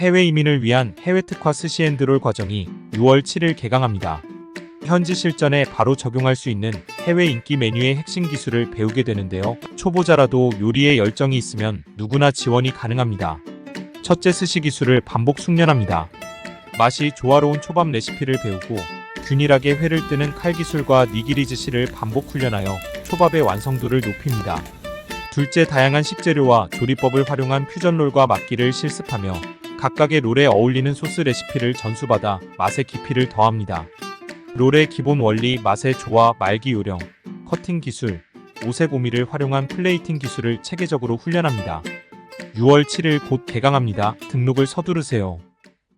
해외 이민을 위한 해외 특화 스시앤드롤 과정이 6월 7일 개강합니다. 현지 실전에 바로 적용할 수 있는 해외 인기 메뉴의 핵심 기술을 배우게 되는데요. 초보자라도 요리에 열정이 있으면 누구나 지원이 가능합니다. 첫째, 스시 기술을 반복 숙련합니다. 맛이 조화로운 초밥 레시피를 배우고 균일하게 회를 뜨는 칼 기술과 니기리 지시를 반복 훈련하여 초밥의 완성도를 높입니다. 둘째, 다양한 식재료와 조리법을 활용한 퓨전롤과 막기를 실습하며 각각의 롤에 어울리는 소스 레시피를 전수받아 맛의 깊이를 더합니다. 롤의 기본 원리, 맛의 조화, 말기 요령, 커팅 기술, 오색 오미를 활용한 플레이팅 기술을 체계적으로 훈련합니다. 6월 7일 곧 개강합니다. 등록을 서두르세요.